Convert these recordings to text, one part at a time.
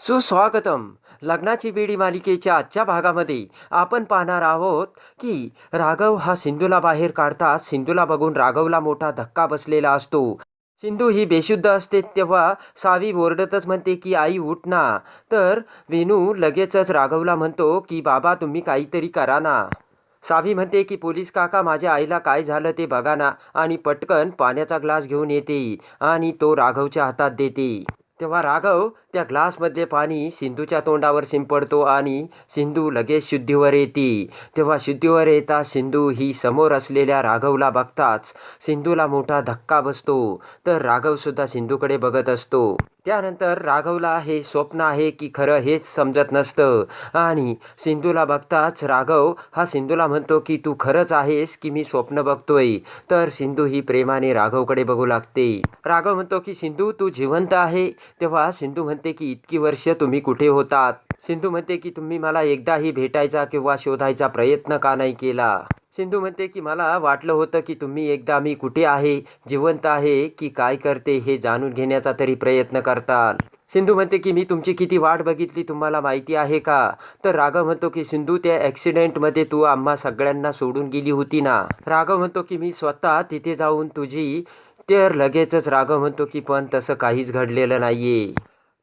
सुस्वागतम. लग्नाची बेडी मालिकेच्या आजच्या भागामध्ये आपण पाहणार आहोत की राघव हा सिंधूला बाहेर काढताच सिंधूला बघून राघवला मोठा धक्का बसलेला असतो. सिंधू ही बेशुद्ध असते तेव्हा सावी ओरडतच म्हणते की आई उठ ना. तर विनू लगेचच राघवला म्हणतो की बाबा तुम्ही काहीतरी करा ना. सावी म्हणते की पोलीस काका माझ्या आईला काय झालं ते बघा ना, आणि पटकन पाण्याचा ग्लास घेऊन येते आणि तो राघवच्या हातात देते. तेव्हा राघव त्या ग्लासमधले पाणी सिंधूच्या तोंडावर शिंपडतो आणि सिंधू लगेच शुद्धीवर येते. तेव्हा शुद्धीवर येता सिंधू ही समोर असलेल्या राघवला बघताच सिंधूला मोठा धक्का बसतो. तर राघवसुद्धा सिंधूकडे बघत असतो. त्यानंतर राघवला हे स्वप्न आहे की खरं हेच समजत नसतं आणि सिंधूला बघताच राघव हा सिंधूला म्हणतो की तू खरंच आहेस की मी स्वप्न बघतोय. तर सिंधू ही प्रेमाने राघवकडे बघू लागते. राघव म्हणतो की सिंधू तू जिवंत आहे. तेव्हा सिंधू म्हणते की इतकी वर्ष तुम्ही कुठे होतात. सिंधू म्हणते की तुम्ही मला एकदाही भेटायचा किंवा शोधायचा प्रयत्न का नाही केला. सिंधू म्हणते की मला वाटलं होतं की तुम्ही एकदा मी कुठे आहे, जिवंत आहे की काय करते हे जाणून घेण्याचा तरी प्रयत्न करताल. सिंधू म्हणते की मी तुमची किती वाट बघितली तुम्हाला माहिती आहे का. तर राघव म्हणतो की सिंधू त्या ॲक्सिडेंटमध्ये तू आम्हा सगळ्यांना सोडून गेली होती ना. राघव म्हणतो की मी स्वतः तिथे जाऊन तुझी. तर लगेचच राघव म्हणतो की पण तसं काहीच घडलेलं नाहीये.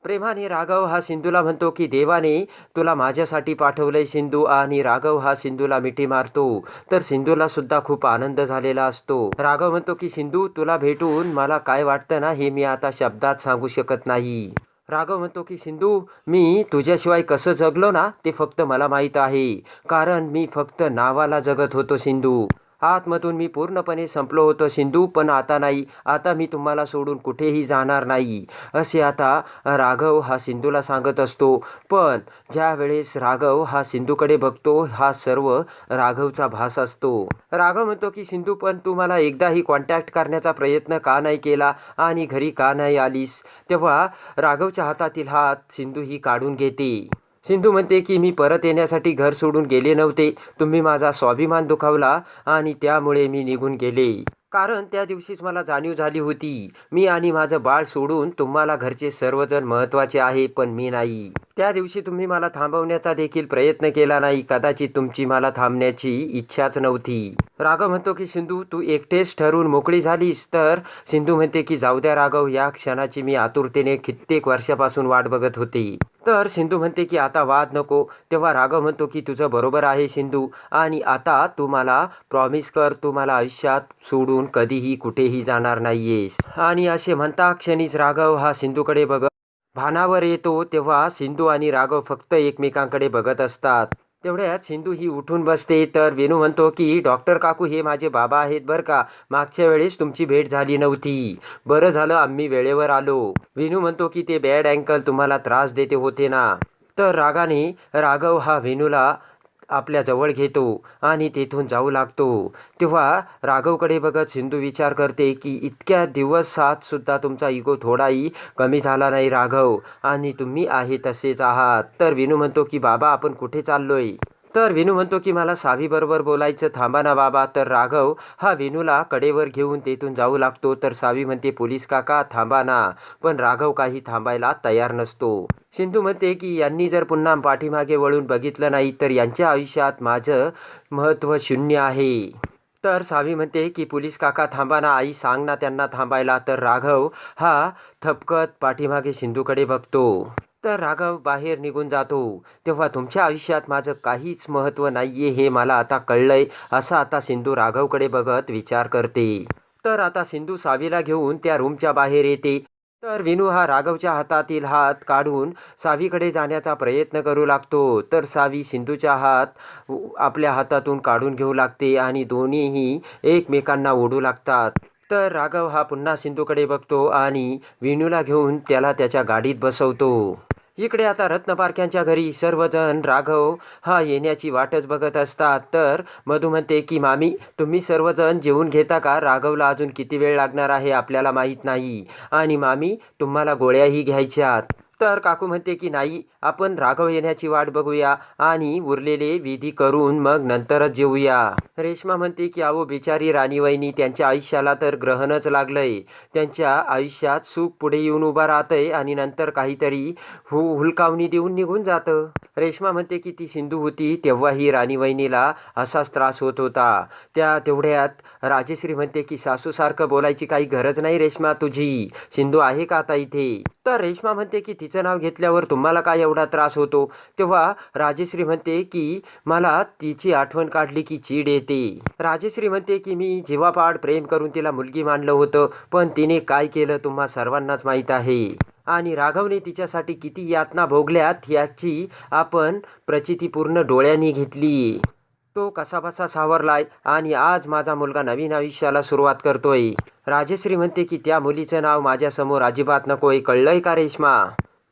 प्रेमाने राघव हा सिंधूला म्हणतो की देवाने तुला माझ्यासाठी पाठवलंय सिंधू, आणि राघव हा सिंधूला मिठी मारतो. तर सिंधूला सुद्धा खूप आनंद झालेला असतो. राघव म्हणतो की सिंधू तुला भेटून मला काय वाटतं ना हे मी आता शब्दात सांगू शकत नाही. राघव म्हणतो की सिंधू मी तुझ्याशिवाय कसं जगलो ना ते फक्त मला माहीत आहे, कारण मी फक्त नावाला जगत होतो सिंधू. आतमधून मी पूर्णपणे संपलो होतो सिंधू, पण आता नाही. आता मी तुम्हाला सोडून कुठेही जाणार नाही, असे आता राघव हा सिंधूला सांगत असतो. पण ज्या वेळेस राघव हा सिंधूकडे बघतो हा सर्व राघवचा भास असतो. राघव म्हणतो की सिंधू पण तू मला एकदाही कॉन्टॅक्ट करण्याचा प्रयत्न का नाही केला आणि घरी का नाही आलीस. तेव्हा राघवच्या हातातील हात सिंधू ही काढून घेते. सिंधू म्हणते की मी परत येण्यासाठी घर सोडून गेले नव्हते. तुम्ही माझा स्वाभिमान दुखावला आणि त्यामुळे मी निघून गेले. कारण त्या दिवशीच मला जाणीव झाली होती मी आणि माझं बाळ सोडून तुम्हाला घरचे सर्वजण महत्त्वाचे आहे, पण मी नाही. त्या दिवशी तुम्ही मला थांबवण्याचा देखील प्रयत्न केला नाही. कदाचित तुमची मला थांबण्याची इच्छाच नव्हती. राघव म्हणतो की सिंधू तू एकटेच ठरून मोकळी झालीस. तर सिंधू म्हणते की जाऊ द्या राघव, या क्षणाची मी आतुरतेने कित्येक वर्षापासून वाट बघत होते. तर सिंधू म्हणते की आता वाद नको. तेव्हा राघव म्हणतो की तुझं बरोबर आहे सिंधू, आणि आता तू मला प्रॉमिस कर तू मला आयुष्यात सोडून कधीही कुठेही जाणार नाहीयेस. आणि असे म्हणता क्षणीच राघव हा सिंधूकडे बघत भानावर येतो. तेव्हा सिंधू आणि राघव फक्त एकमेकांकडे बघत असतात. तेवढ्यात सिंधू ही उठून बसते. तर विनू म्हणतो की डॉक्टर काकू हे माझे बाबा आहेत बरं का, मागच्या वेळेस तुमची भेट झाली नव्हती. बरं झालं आम्ही वेळेवर आलो. विनू म्हणतो की ते बॅड अँकल तुम्हाला त्रास देते होते ना. तर रागाने राघव हा विनूला आपल्या जवळ घेतो आणि तेथून जाऊ लागतो. तेव्हा राघवकडे बघत सिंधू विचार करते की इतक्या दिवसात सुद्धा तुमचा इगो थोडाही कमी झाला नाही राघव, आणि तुम्ही आहे तसेच आहात. तर विनू म्हणतो की बाबा आपण कुठे चाललोय. तर विनू म्हणतो की मला सावीबरोबर बोलायचं, थांबा ना बाबा. तर राघव हा विनूला कडेवर घेऊन तेथून जाऊ लागतो. तर सावी म्हणते पोलीस काका थांबा ना, पण राघव काही थांबायला तयार नसतो. सिंधू म्हणते की यांनी जर पुन्हा पाठीमागे वळून बघितलं नाही तर यांच्या आयुष्यात माझं महत्त्व शून्य आहे. तर सावी म्हणते की पोलीस काका थांबा ना, आई सांग ना त्यांना थांबायला. तर राघव हा थपकत पाठीमागे सिंधूकडे बघतो. तर राघव बाहेर निघून जातो. तेव्हा तुमच्या आयुष्यात माझं काहीच महत्त्व नाहीये हे मला आता कळलंय, असं आता सिंधू राघवकडे बघत विचार करते. तर आता सिंधू सावीला घेऊन त्या रूमच्या बाहेर येते. तर विनू हा राघवच्या हातातील हात काढून सावीकडे जाण्याचा प्रयत्न करू लागतो. तर सावी सिंधूचा हात आपल्या हातातून काढून घेऊ लागते आणि दोन्हीही एकमेकांना ओढू लागतात. तर राघव हा पुन्हा सिंधूकडे बघतो आणि विनूला घेऊन त्याला त्याच्या गाडीत बसवतो. इकडे आता रत्नपारख्यांच्या घरी सर्वजण राघव हा येण्याची वाटच बघत असतात. तर मधू म्हणते की मामी तुम्ही सर्वजण जेवून घेता का, राघवला अजून किती वेळ लागणार आहे आपल्याला माहीत नाही, आणि मामी तुम्हाला गोळ्याही घ्यायच्यात. तर काकू म्हणते की नाही, आपण राघव येण्याची वाट बघूया आणि उरलेले विधी करून मग नंतरच जेवूया. रेश्मा म्हणते की अहो बिचारी राणीवहिनी, त्यांच्या आयुष्याला तर ग्रहणच लागलंय. त्यांच्या आयुष्यात सुख पुढे येऊन उभं राहतंय आणि नंतर काहीतरी हुलकावणी देऊन निघून जातं. रेश्मा म्हणते की ती सिंधू होती तेव्हाही राणीवहिनीला असाच त्रास होत होता. तेवढ्यात राजेश्री म्हणते की सासूसारखं बोलायची काही गरज नाही रेश्मा तुझी. सिंधू आहे का आता इथे? तर रेश्मा म्हणते की तिचं नाव घेतल्यावर तुम्हाला काय एवढा त्रास होतो? तेव्हा राजेश्री म्हणते की मला तिची आठवण काढली की चीड येते. राजेश्री म्हणते की मी जीवापाड प्रेम करून तिला मुलगी मानलं होतं, पण तिने काय केलं तुम्हा सर्वांनाच माहीत आहे. आणि राघवने तिच्यासाठी किती यातना भोगल्यात याची आपण प्रचिती पूर्ण डोळ्यांनी घेतली. तो कसाबसा सावरलाय आणि आज माझा मुलगा नवीन आयुष्याला सुरुवात करतोय. राजेश्री म्हणते की त्या मुलीचं नाव माझ्यासमोर अजिबात नकोय, कळलंय का रेश्मा?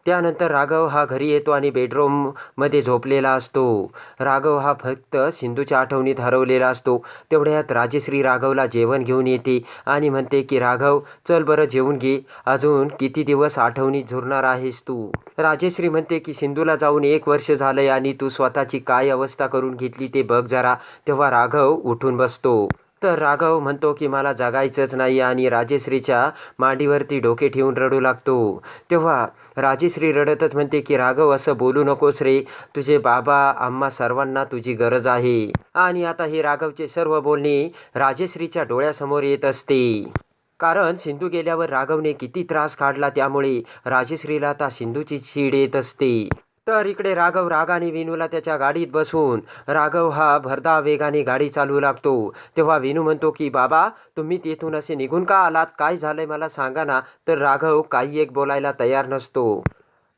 त्यानंतर राघव हा घरी येतो आणि बेडरूममध्ये झोपलेला असतो. राघव हा फक्त सिंधूच्या आठवणीत हरवलेला असतो. तेवढ्यात राजेश्री राघवला जेवण घेऊन येते आणि म्हणते की राघव चल बरं जेवून घे, अजून किती दिवस आठवणीत झुरणार आहेस तू? राजेश्री म्हणते की सिंधूला जाऊन 1 वर्ष झालंय आणि तू स्वतःची काय अवस्था करून घेतली ते बघ जरा. तेव्हा राघव उठून बसतो. तर राघव म्हणतो की मला जगायचंच नाही आणि राजेश्रीच्या मांडीवरती डोके ठेवून रडू लागतो. तेव्हा राजेश्री रडतच म्हणते की राघव असं बोलू नकोस रे, तुझे बाबा आम्हा सर्वांना तुझी गरज आहे. आणि आता हे राघवचे सर्व बोलणे राजेश्रीच्या डोळ्यासमोर येत असते. कारण सिंधू गेल्यावर राघवने किती त्रास काढला, त्यामुळे राजेश्रीला आता सिंधूची चीड येत असते. तर इकडे राघव रागाने विनूला त्याच्या गाडीत बसवून राघव हा भरधाव वेगाने गाडी चालवू लागतो. तेव्हा विनू म्हणतो की बाबा तुम्ही तिथून असे निघून का आलात, काय झालंय मला सांगा ना. तर राघव काही एक बोलायला तयार नसतो.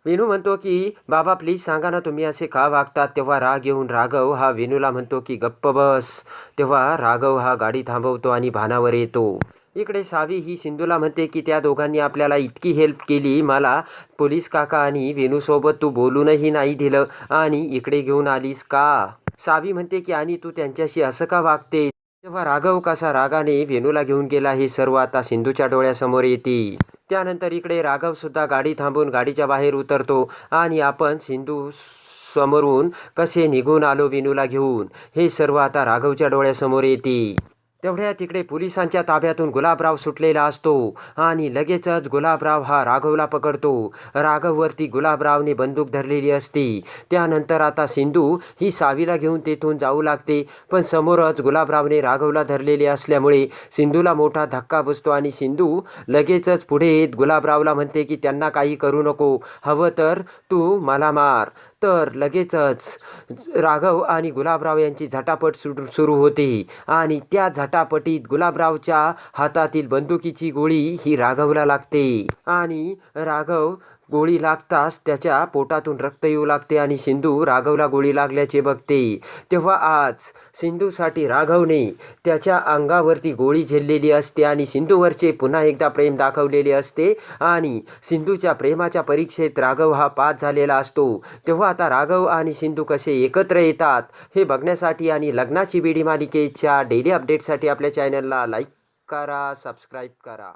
विनू म्हणतो की बाबा प्लीज सांगा ना तुम्ही असे का वागतात. तेव्हा राग येऊन राघव हा विनूला म्हणतो की गप्प बस. तेव्हा राघव हा गाडी थांबवतो आणि भानावर येतो. इकडे सावी ही सिंधूला म्हणते की त्या दोघांनी आपल्याला इतकी हेल्प केली, मला पोलीस काका आणि वेणूसोबत तू बोलूनही नाही दिलं आणि इकडे घेऊन आलीस का? सावी म्हणते की आणि तू त्यांच्याशी असं का वागते? तेव्हा राघव कसा रागाने वेणूला घेऊन गेला हे सर्व आता सिंधूच्या डोळ्यासमोर येते. त्यानंतर इकडे राघव सुद्धा गाडी थांबून गाडीच्या बाहेर उतरतो आणि आपण सिंधू समोरून कसे निघून आलो वेणूला घेऊन हे सर्व आता राघवच्या डोळ्यासमोर येते. तेवढ्या तिकडे पोलिसांच्या ताब्यातून गुलाबराव सुटलेला असतो आणि लगेचच गुलाबराव हा राघवला पकडतो. राघववरती गुलाबरावने बंदूक धरलेली असते. त्यानंतर आता सिंधू ही सावीला घेऊन तेथून जाऊ लागते, पण समोरच गुलाबरावने राघवला धरलेले असल्यामुळे सिंधूला मोठा धक्का बसतो आणि सिंधू लगेचच पुढे येत गुलाबरावला म्हणते की त्यांना काही करू नको, हवं तर तू मला मार. तर लगेचच राघव आणि गुलाबराव यांची झटापट सुरू होते आणि त्या झटापटीत गुलाबरावच्या हातातील बंदुकीची गोळी ही राघवला लागते आणि राघव गोळी लागताच त्याच्या पोटातून रक्त येऊ लागते आणि सिंधू राघवला गोळी लागल्याचे बघते. तेव्हा आज सिंधूसाठी राघवने त्याच्या अंगावरती गोळी झेललेली असते आणि सिंधूवरचे पुन्हा एकदा प्रेम दाखवलेले असते आणि सिंधूच्या प्रेमाच्या परीक्षेत राघव हा पास झालेला असतो. तेव्हा आता राघव आणि सिंधू कसे एकत्र येतात हे बघण्यासाठी आणि लग्नाची बेडी मालिकेच्या डेली अपडेटसाठी आपल्या चॅनलला लाईक करा, सबस्क्राईब करा.